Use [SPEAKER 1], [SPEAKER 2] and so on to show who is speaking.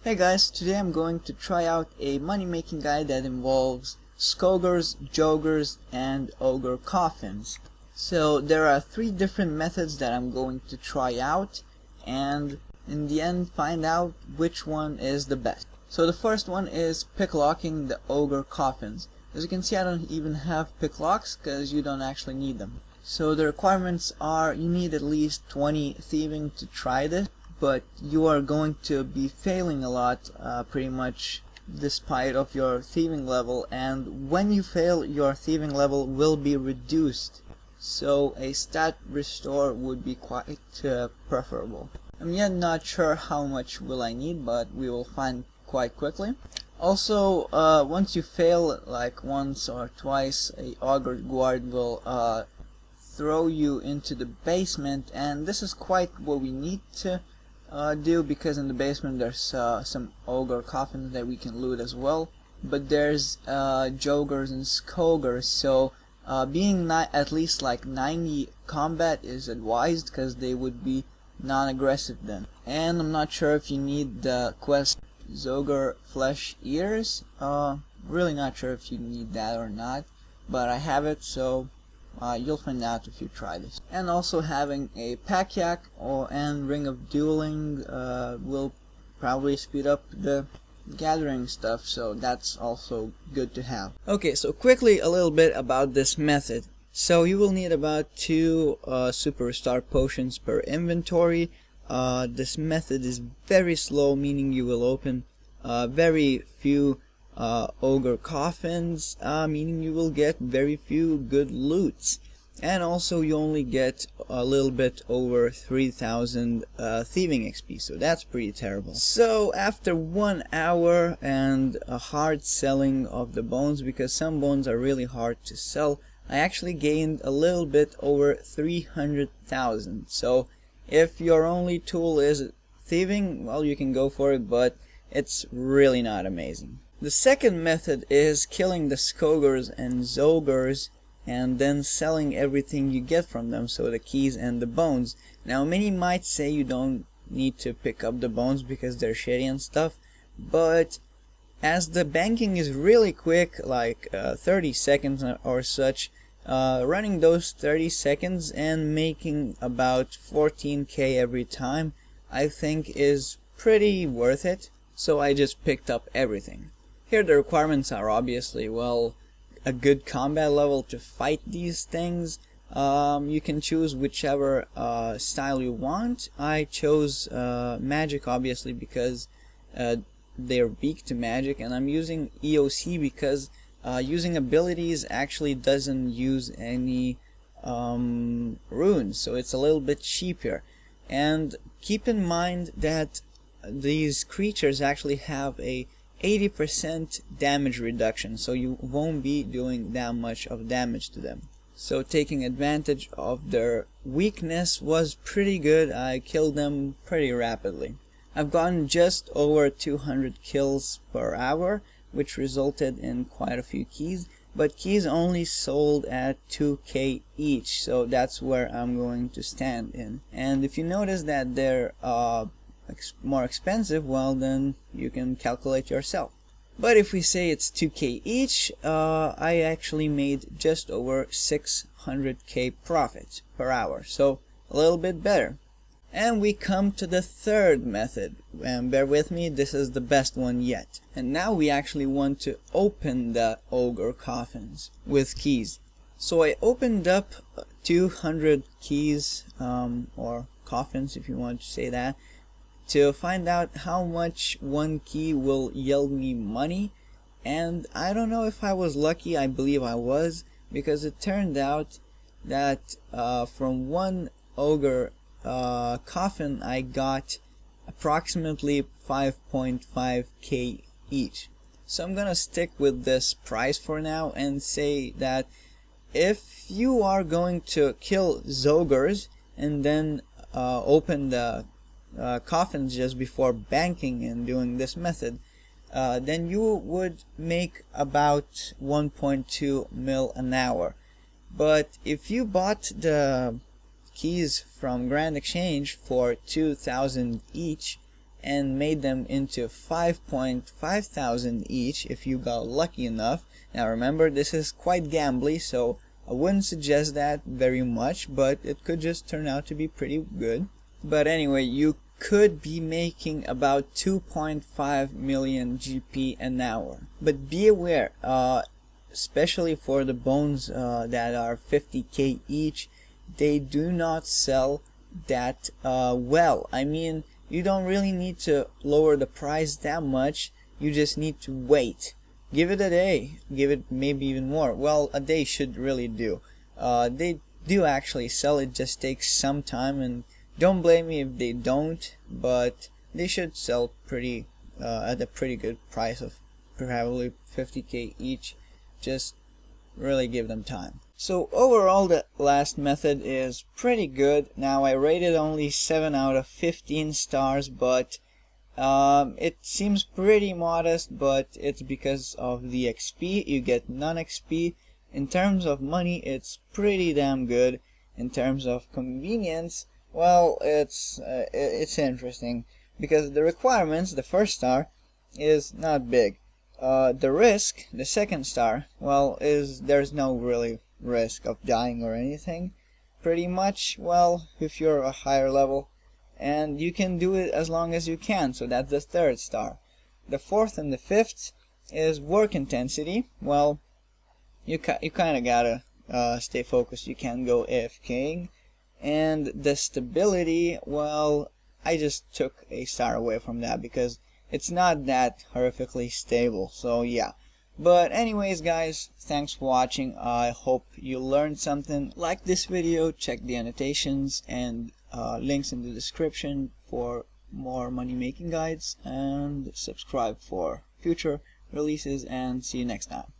[SPEAKER 1] Hey guys, today I'm going to try out a money making guide that involves skogers, jogers, and ogre coffins. So there are 3 different methods that I'm going to try out, and in the end find out which one is the best. So the first one is picklocking the ogre coffins. As you can see, I don't even have picklocks because you don't actually need them. So the requirements are you need at least 20 thieving to try this, but you are going to be failing a lot pretty much despite of your thieving level, and when you fail your thieving level will be reduced, so a stat restore would be quite preferable. I'm yet not sure how much will I need, but we will find quite quickly. Also, once you fail like once or twice, a ogre guard will throw you into the basement, and this is quite what we need to do, because in the basement there's some ogre coffins that we can loot as well, but there's jogers and skogers, so being at least like 90 combat is advised because they would be non-aggressive then. And I'm not sure if you need the quest Zoger Flesh Ears, really not sure if you need that or not, but I have it, so you'll find out if you try this. And also having a pack yak and ring of dueling will probably speed up the gathering stuff, so that's also good to have. Okay, so quickly a little bit about this method. So you will need about 2 super star potions per inventory. This method is very slow, meaning you will open very few ogre coffins, meaning you will get very few good loots, and also you only get a little bit over 3000 thieving XP, so that's pretty terrible. So after 1 hour and a hard selling of the bones, because some bones are really hard to sell, I actually gained a little bit over 300,000. So if your only tool is thieving, well, you can go for it, but it's really not amazing. The second method is killing the skogers and zogers and then selling everything you get from them, so the keys and the bones. Now many might say you don't need to pick up the bones because they're shitty and stuff, but as the banking is really quick, like 30 seconds or such, running those 30 seconds and making about 14k every time, I think is pretty worth it. So I just picked up everything. Here the requirements are obviously, well, a good combat level to fight these things. You can choose whichever style you want. I chose magic, obviously, because they're weak to magic, and I'm using EOC because using abilities actually doesn't use any runes, so it's a little bit cheaper. And keep in mind that these creatures actually have a 80% damage reduction, so you won't be doing that much of damage to them. So taking advantage of their weakness was pretty good. I killed them pretty rapidly. I've gotten just over 200 kills per hour, which resulted in quite a few keys, but keys only sold at 2k each, so that's where I'm going to stand in. And if you notice that they're more expensive, well, then you can calculate yourself. But if we say it's 2k each, I actually made just over 600k profit per hour, so a little bit better. And we come to the third method, and bear with me, this is the best one yet. And now we actually want to open the ogre coffins with keys. So I opened up 200 keys, or coffins if you want to say that, to find out how much one key will yield me money. And I don't know if I was lucky, I believe I was, because it turned out that from one ogre coffin I got approximately 5.5k each. So I'm gonna stick with this price for now and say that if you are going to kill zogers and then open the coffins just before banking and doing this method, then you would make about 1.2 mil an hour. But if you bought the keys from Grand Exchange for 2,000 each and made them into 5.5 thousand each if you got lucky enough. Now remember, this is quite gambly, so I wouldn't suggest that very much, but it could just turn out to be pretty good. But anyway, you could be making about 2.5 million GP an hour. But be aware, especially for the bones that are 50k each, they do not sell that well. I mean, you don't really need to lower the price that much, you just need to wait. Give it a day, give it maybe even more. Well, a day should really do. They do actually sell, it just takes some time, and don't blame me if they don't, but they should sell pretty at a pretty good price of probably 50k each. Just really give them time. So overall, the last method is pretty good. Now I rated only 7 out of 15 stars, but it seems pretty modest, but it's because of the XP. You get non-XP. In terms of money, it's pretty damn good. In terms of convenience, well, it's interesting because the requirements, the first star, is not big. The risk, the second star, well, there's no really risk of dying or anything, pretty much. Well, if you're a higher level, and you can do it as long as you can, so that's the third star. The fourth and the fifth is work intensity. Well, you kind of gotta stay focused, you can't go AFKing. And the stability, well, I just took a star away from that because it's not that horrifically stable, so yeah. But anyways guys, thanks for watching. I hope you learned something. Like this video, check the annotations and links in the description for more money making guides, and subscribe for future releases, and see you next time.